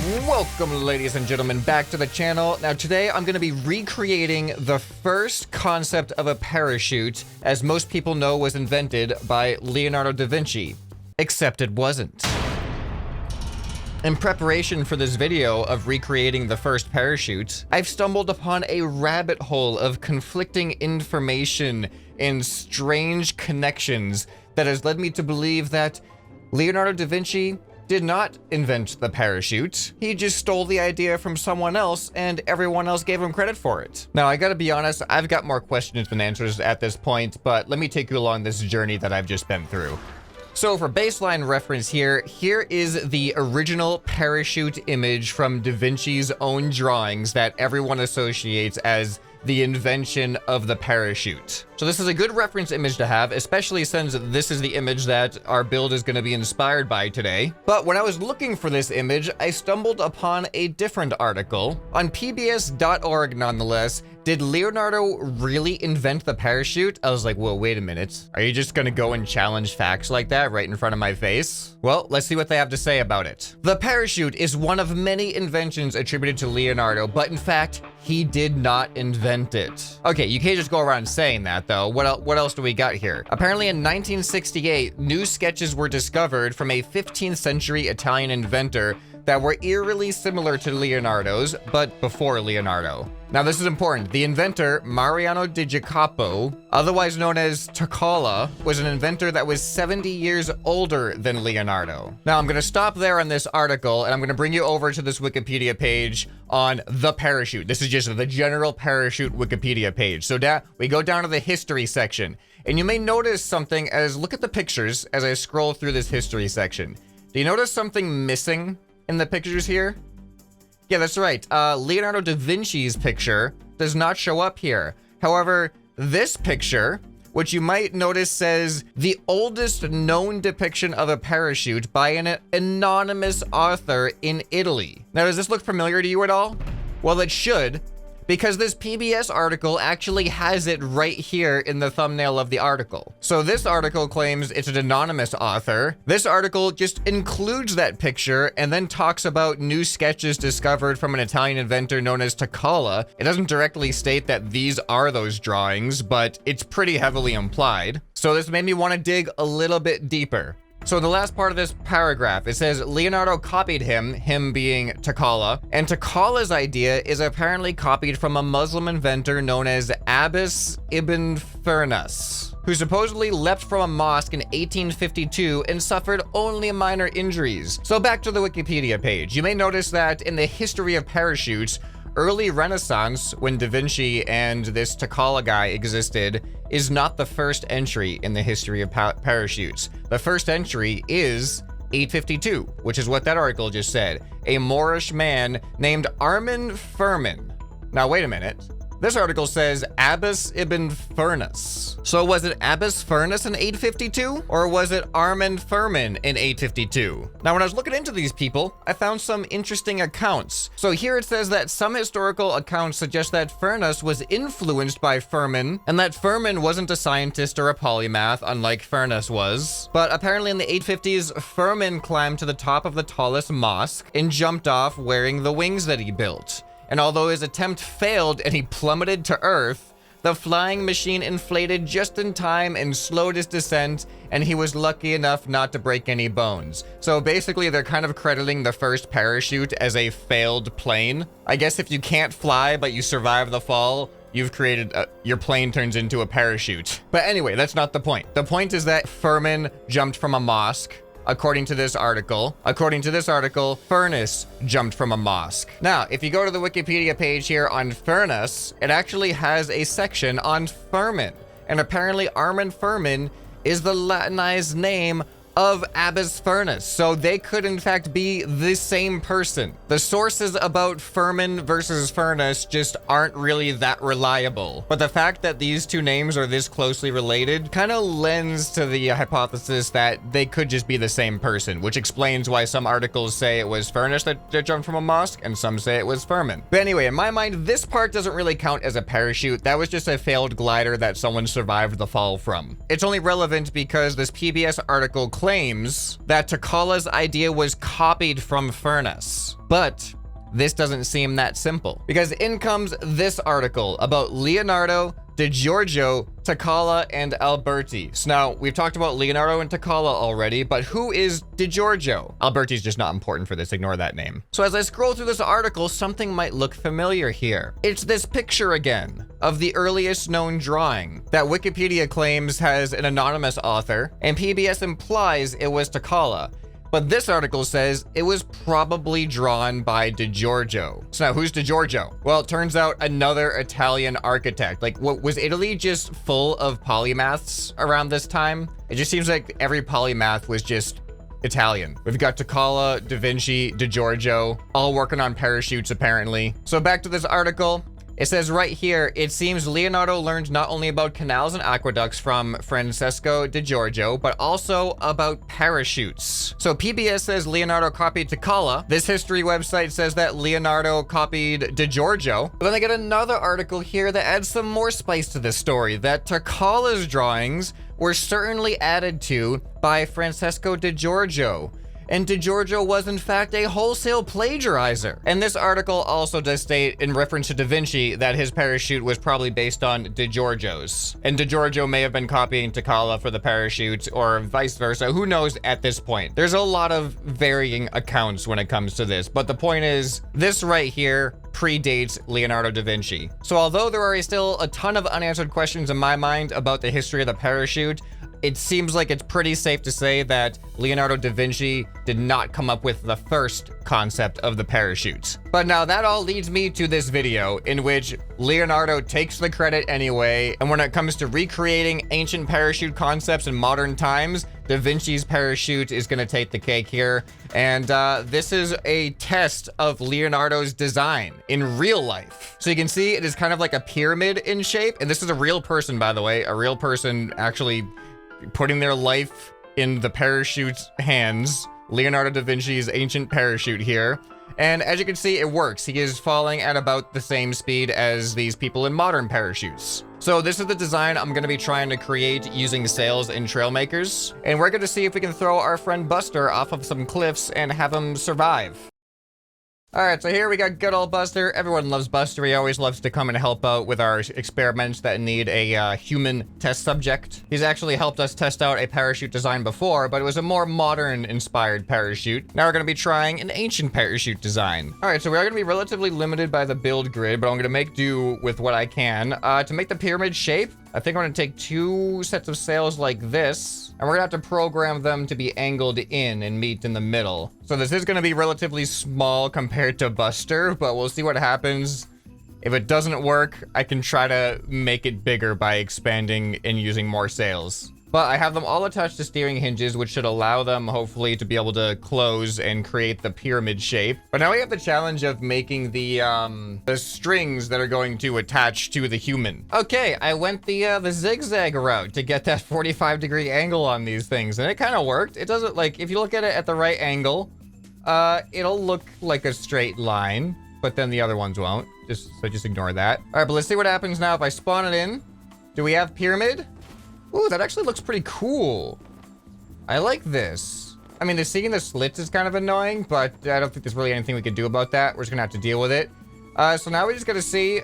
Welcome, ladies and gentlemen, back to the channel. Now, today I'm going to be recreating the first concept of a parachute, as most people know was invented by Leonardo da Vinci, except it wasn't. In preparation for this video of recreating the first parachute, I've stumbled upon a rabbit hole of conflicting information and strange connections that has led me to believe that Leonardo da Vinci did not invent the parachute. He just stole the idea from someone else and everyone else gave him credit for it. Now, I gotta be honest, I've got more questions than answers at this point, but let me take you along this journey that I've just been through. So for baseline reference here is the original parachute image from Da Vinci's own drawings that everyone associates as the invention of the parachute. So this is a good reference image to have, especially since this is the image that our build is going to be inspired by today. But when I was looking for this image, I stumbled upon a different article on pbs.org nonetheless. Did Leonardo really invent the parachute? I was like, whoa, wait a minute. Are you just gonna go and challenge facts like that right in front of my face? Well, let's see what they have to say about it. The parachute is one of many inventions attributed to Leonardo, but in fact, he did not invent it. Okay, you can't just go around saying that though. What else do we got here? Apparently in 1968, new sketches were discovered from a 15th century Italian inventor that were eerily similar to Leonardo's, but before Leonardo. Now this is important. The inventor, Mariano di Jacopo, otherwise known as Toccola, was an inventor that was 70 years older than Leonardo. Now I'm gonna stop there on this article and I'm gonna bring you over to this Wikipedia page on the parachute. This is just the general parachute Wikipedia page. So we go down to the history section and you may notice something as, look at the pictures as I scroll through this history section. Do you notice something missing in the pictures here? Yeah, that's right. Leonardo da Vinci's picture does not show up here. However, this picture, which you might notice says the oldest known depiction of a parachute by an anonymous author in Italy. Now, does this look familiar to you at all? Well, it should, because this PBS article actually has it right here in the thumbnail of the article. So this article claims it's an anonymous author. This article just includes that picture and then talks about new sketches discovered from an Italian inventor known as Toccola. It doesn't directly state that these are those drawings, but it's pretty heavily implied. So this made me want to dig a little bit deeper. So in the last part of this paragraph, it says Leonardo copied him being Toccola, and Toccola's idea is apparently copied from a Muslim inventor known as Abbas ibn Firnas, who supposedly leapt from a mosque in 1852 and suffered only minor injuries. So back to the Wikipedia page. You may notice that in the history of parachutes, early Renaissance, when Da Vinci and this Toccola guy existed, is not the first entry in the history of parachutes. The first entry is 852, which is what that article just said. A Moorish man named Armin Furman. Now, wait a minute. This article says Abbas ibn Firnas. So was it Abbas Firnas in 852? Or was it Armin Furman in 852? Now, when I was looking into these people, I found some interesting accounts. So here it says that some historical accounts suggest that Furnas was influenced by Furman, and that Furman wasn't a scientist or a polymath, unlike Furnas was. But apparently in the 850s, Furman climbed to the top of the tallest mosque and jumped off wearing the wings that he built. And although his attempt failed and he plummeted to Earth, the flying machine inflated just in time and slowed his descent, and he was lucky enough not to break any bones. So basically, they're kind of crediting the first parachute as a failed plane. I guess if you can't fly, but you survive the fall, you've created, your plane turns into a parachute. But anyway, that's not the point. The point is that Furman jumped from a mosque. According to this article, Furnas jumped from a mosque. Now, if you go to the Wikipedia page here on Furnas, it actually has a section on Furman. And apparently Armin Furman is the Latinized name of Abbas Firnas. So they could in fact be the same person. The sources about Furman versus Furnas just aren't really that reliable. But the fact that these two names are this closely related kind of lends to the hypothesis that they could just be the same person, which explains why some articles say it was Furnas that jumped from a mosque and some say it was Furman. But anyway, in my mind, this part doesn't really count as a parachute. That was just a failed glider that someone survived the fall from. It's only relevant because this PBS article claims that Takala's idea was copied from Furness. But this doesn't seem that simple, because in comes this article about Leonardo da Giorgio, Takala, and Alberti. So now, we've talked about Leonardo and Takala already, but who is da Giorgio? Alberti's just not important for this, ignore that name. So as I scroll through this article, something might look familiar here. It's this picture again of the earliest known drawing that Wikipedia claims has an anonymous author, and PBS implies it was Takala. But this article says it was probably drawn by da Giorgio. So now, who's da Giorgio? Well, it turns out another Italian architect. Like, what was Italy just full of polymaths around this time? It just seems like every polymath was just Italian. We've got Takala, Da Vinci, da Giorgio, all working on parachutes apparently. So back to this article. It says right here, it seems Leonardo learned not only about canals and aqueducts from Francesco da Giorgio, but also about parachutes. So PBS says Leonardo copied Takala. This history website says that Leonardo copied da Giorgio. But then I get another article here that adds some more spice to this story, that Takala's drawings were certainly added to by Francesco da Giorgio. And da Giorgio was in fact a wholesale plagiarizer. And this article also does state, in reference to Da Vinci, that his parachute was probably based on da Giorgio's. And da Giorgio may have been copying Takala for the parachute, or vice versa. Who knows at this point? There's a lot of varying accounts when it comes to this, but the point is, this right here predates Leonardo da Vinci. So although there are still a ton of unanswered questions in my mind about the history of the parachute, it seems like it's pretty safe to say that Leonardo da Vinci did not come up with the first concept of the parachute. But now that all leads me to this video in which Leonardo takes the credit anyway, and when it comes to recreating ancient parachute concepts in modern times, Da Vinci's parachute is gonna take the cake here. And this is a test of Leonardo's design in real life. So you can see it is kind of like a pyramid in shape. And this is a real person, by the way, a real person actually putting their life in the parachute's hands. Leonardo da Vinci's ancient parachute here. And as you can see, it works. He is falling at about the same speed as these people in modern parachutes. So this is the design I'm going to be trying to create using sails in Trailmakers. And we're going to see if we can throw our friend Buster off of some cliffs and have him survive. All right, so here we got good old Buster. Everyone loves Buster. He always loves to come and help out with our experiments that need a human test subject. He's actually helped us test out a parachute design before, but it was a more modern-inspired parachute. Now we're going to be trying an ancient parachute design. All right, so we are going to be relatively limited by the build grid, but I'm going to make do with what I can. To make the pyramid shape, I think I'm going to take 2 sets of sails like this, and we're going to have to program them to be angled in and meet in the middle. So this is going to be relatively small compared to Buster, but we'll see what happens. If it doesn't work, I can try to make it bigger by expanding and using more sails. But I have them all attached to steering hinges, which should allow them, hopefully, to be able to close and create the pyramid shape. But now we have the challenge of making the strings that are going to attach to the human. Okay, I went the zigzag route to get that 45-degree angle on these things, and it kind of worked. It doesn't, like, if you look at it at the right angle, it'll look like a straight line, but then the other ones won't. So just ignore that. All right, but let's see what happens now if I spawn it in. Do we have pyramid? Ooh, that actually looks pretty cool. I like this. I mean, seeing the slits is kind of annoying, but I don't think there's really anything we can do about that. We're just gonna have to deal with it. So now we just gotta see,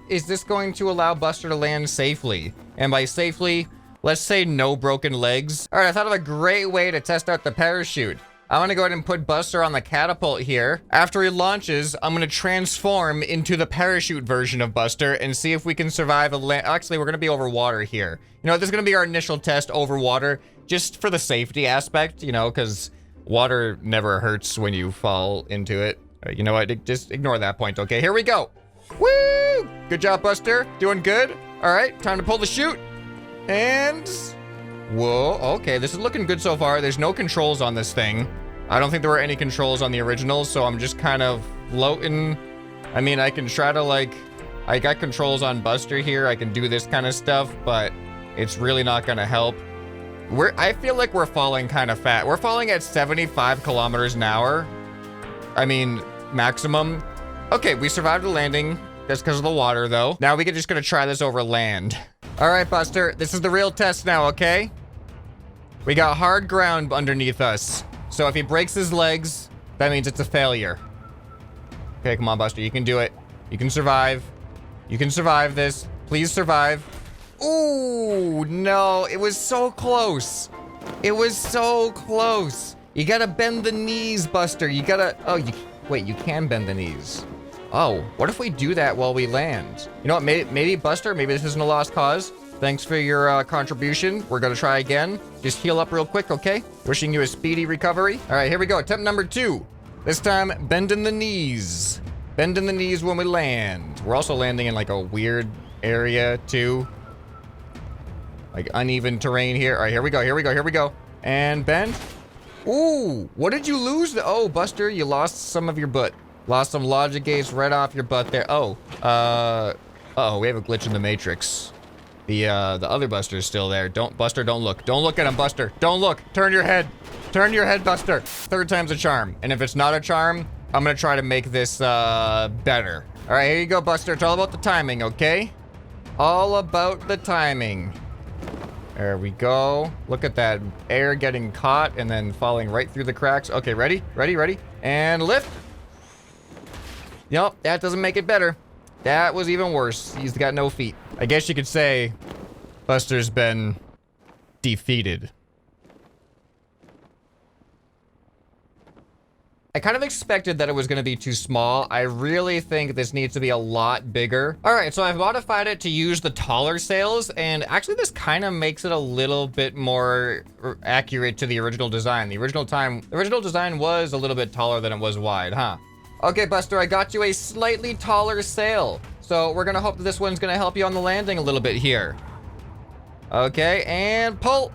is this going to allow Buster to land safely? And by safely, let's say no broken legs. All right, I thought of a great way to test out the parachute. I'm gonna go ahead and put Buster on the catapult here. After he launches, I'm gonna transform into the parachute version of Buster and see if we can survive a land. Actually, we're gonna be over water here. You know, this is gonna be our initial test over water, just for the safety aspect, you know, because water never hurts when you fall into it. You know what, just ignore that point, okay? Here we go. Woo! Good job, Buster. Doing good. All right, time to pull the chute. And, whoa, okay, this is looking good so far. There's no controls on this thing. I don't think there were any controls on the original, so I'm just kind of floating. I mean, I can try to, like, I got controls on Buster here. I can do this kind of stuff, but it's really not gonna help. I feel like we're falling kind of fast. We're falling at 75 kilometers an hour. I mean, maximum. Okay, we survived the landing. That's because of the water, though. Now we can just gonna try this over land. All right, Buster, this is the real test now, okay? We got hard ground underneath us. So if he breaks his legs, that means it's a failure. Okay, come on, Buster. You can do it. You can survive. You can survive this. Please survive. Ooh, no. It was so close. It was so close. You gotta bend the knees, Buster. You gotta... Oh, wait, you can bend the knees. Oh, what if we do that while we land? You know what? Maybe Buster, maybe this isn't a lost cause. Thanks for your contribution. We're gonna try again. Just heal up real quick, okay? Wishing you a speedy recovery. All right, here we go. Attempt number 2. This time, bending the knees. Bending the knees when we land. We're also landing in like a weird area too. Like uneven terrain here. All right, here we go, here we go, here we go. And bend. Ooh, what did you lose? Oh, Buster, you lost some of your butt. Lost some logic gates right off your butt there. Oh, uh-oh, we have a glitch in the matrix. The other Buster's still there. Buster, don't look. Don't look at him, Buster. Don't look. Turn your head. Turn your head, Buster. 3rd time's a charm. And if it's not a charm, I'm gonna try to make this, better. All right, here you go, Buster. It's all about the timing, okay? All about the timing. There we go. Look at that air getting caught and then falling right through the cracks. Okay, ready? Ready, ready? And lift. Nope, that doesn't make it better. That was even worse. He's got no feet. I guess you could say Buster's been defeated. I kind of expected that it was going to be too small. I really think this needs to be a lot bigger. All right, so I've modified it to use the taller sails, and actually this kind of makes it a little bit more accurate to the original design. The original design was a little bit taller than it was wide, huh? Okay, Buster, I got you a slightly taller sail. So we're gonna hope that this one's gonna help you on the landing a little bit here. Okay, and pull.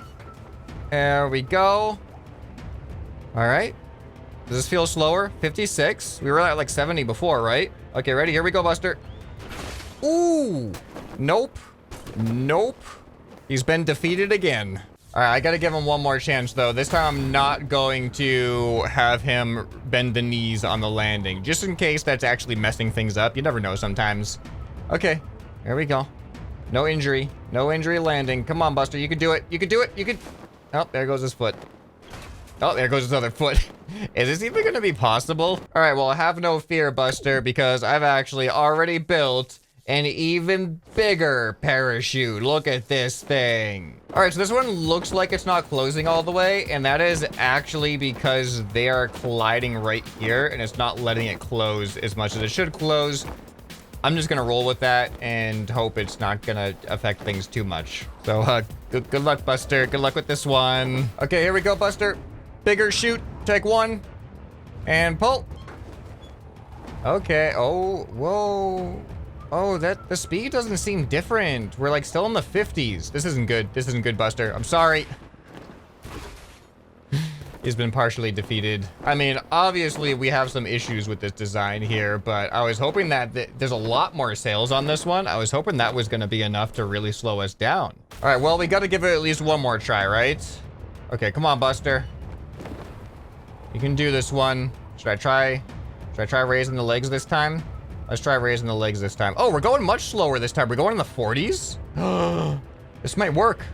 There we go. All right. Does this feel slower? 56? We were at like 70 before, right? Okay, ready? Here we go, Buster. Ooh. Nope. Nope. He's been defeated again. All right, I gotta give him one more chance, though. This time I'm not going to have him bend the knees on the landing, just in case that's actually messing things up. You never know sometimes. Okay, here we go. No injury. No injury landing. Come on, Buster. You can do it. You can do it. You can... Oh, there goes his foot. Oh, there goes his other foot. Is this even gonna be possible? All right, well, have no fear, Buster, because I've actually already built an even bigger parachute. Look at this thing. All right, so this one looks like it's not closing all the way, and that is actually because they are colliding right here, and it's not letting it close as much as it should close. I'm just gonna roll with that and hope it's not gonna affect things too much. So, good luck, Buster. Good luck with this one. Okay, here we go, Buster. Bigger chute, take 1, and pull. Okay, oh, whoa. Oh, the speed doesn't seem different. We're like still in the 50s. This isn't good. This isn't good, Buster. I'm sorry. He's been partially defeated. I mean, obviously we have some issues with this design here, but I was hoping that there's a lot more sails on this one. I was hoping that was gonna be enough to really slow us down. All right, well, we gotta give it at least one more try, right? Okay, come on, Buster. You can do this one. Should I try raising the legs this time? Let's try raising the legs this time. Oh, we're going much slower this time. We're going in the 40s? This might work.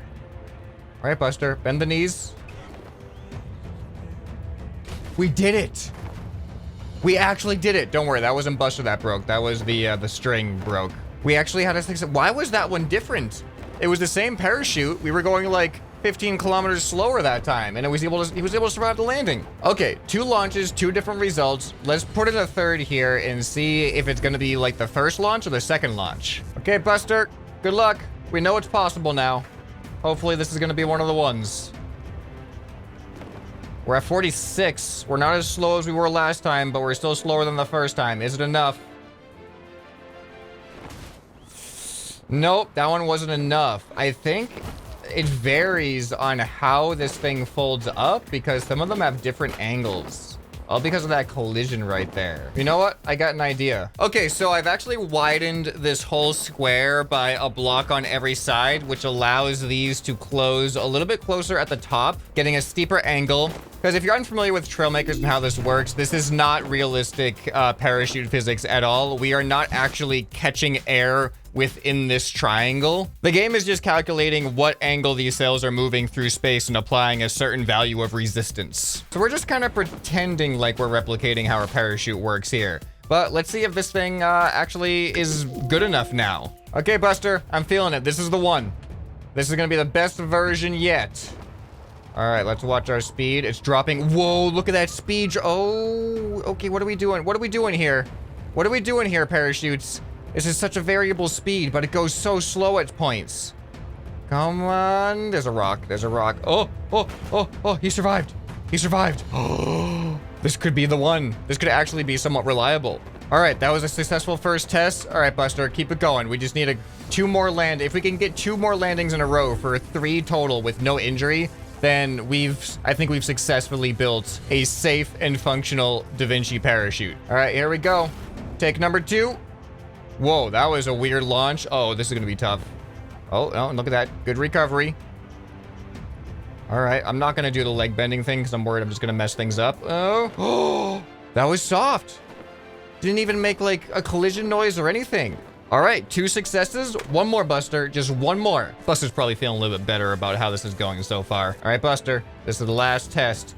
All right, Buster, bend the knees. We did it. We actually did it. Don't worry, that wasn't Buster that broke. That was the string broke. We actually had to fix it. Why was that one different? It was the same parachute. We were going like 15 kilometers slower that time, and he was able to survive the landing. Okay, 2 launches, 2 different results. Let's put in a 3rd here and see if it's gonna be like the first launch or the second launch. Okay, Buster, good luck. We know it's possible now. Hopefully this is gonna be one of the ones. We're at 46. We're not as slow as we were last time, but we're still slower than the first time. Is it enough? Nope, that one wasn't enough. I think it varies on how this thing folds up because some of them have different angles. All because of that collision right there. You know what? I got an idea. Okay, so I've actually widened this whole square by a block on every side, which allows these to close a little bit closer at the top, getting a steeper angle. Because if you're unfamiliar with Trailmakers and how this works, this is not realistic parachute physics at all. We are not actually catching air within this triangle. The game is just calculating what angle these sails are moving through space and applying a certain value of resistance. So we're just kind of pretending like we're replicating how a parachute works here. But let's see if this thing actually is good enough now. Okay, Buster, I'm feeling it. This is the one. This is gonna be the best version yet. All right, let's watch our speed. It's dropping. Whoa, look at that speed. Oh, okay, what are we doing? What are we doing here? What are we doing here, parachutes? This is such a variable speed, but it goes so slow at points. Come on. There's a rock. There's a rock. Oh, he survived. He survived. Oh, this could be the one. This could actually be somewhat reliable. All right, that was a successful first test. All right, Buster, keep it going. We just need two more land. If we can get 2 more landings in a row for 3 total with no injury, then I think we've successfully built a safe and functional Da Vinci parachute. All right, here we go. Take number 2. Whoa, that was a weird launch. Oh, this is gonna be tough. Oh, look at that. Good recovery. All right, I'm not gonna do the leg bending thing because I'm worried I'm just gonna mess things up. Oh, that was soft. Didn't even make like a collision noise or anything. All right, 2 successes. 1 more, Buster. Just 1 more. Buster's probably feeling a little bit better about how this is going so far. All right, Buster, this is the last test.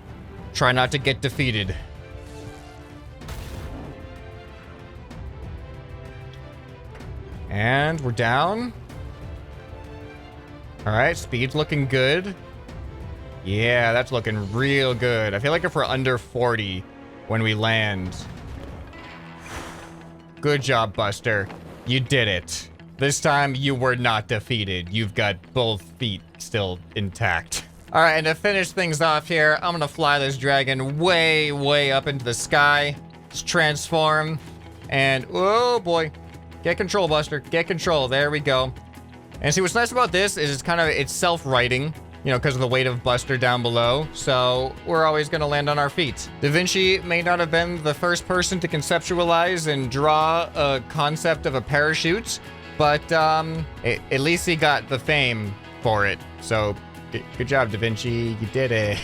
Try not to get defeated. And we're down. All right, speed's looking good. Yeah, that's looking real good. I feel like if we're under 40 when we land. Good job, Buster. You did it. This time you were not defeated. You've got both feet still intact. All right, and to finish things off here, I'm gonna fly this dragon way, way up into the sky. Let's transform. And, oh boy. Get control, Buster. Get control. There we go. And see, what's nice about this is it's self-righting, you know, because of the weight of Buster down below. So we're always going to land on our feet. Da Vinci may not have been the first person to conceptualize and draw a concept of a parachute, but at least he got the fame for it. So good job, Da Vinci. You did it.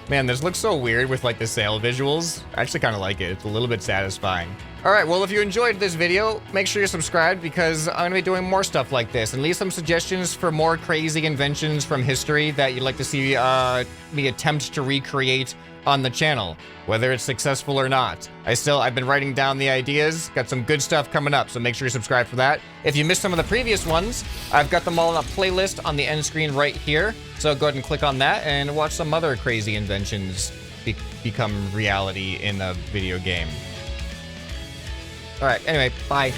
Man, this looks so weird with like the sail visuals. I actually kind of like it. It's a little bit satisfying. All right, well, if you enjoyed this video, make sure you're subscribed because I'm gonna be doing more stuff like this, and leave some suggestions for more crazy inventions from history that you'd like to see me attempt to recreate on the channel, whether it's successful or not. I've been writing down the ideas, got some good stuff coming up, so make sure you subscribe for that. If you missed some of the previous ones, I've got them all in a playlist on the end screen right here, so go ahead and click on that and watch some other crazy inventions become reality in a video game. All right, anyway, bye.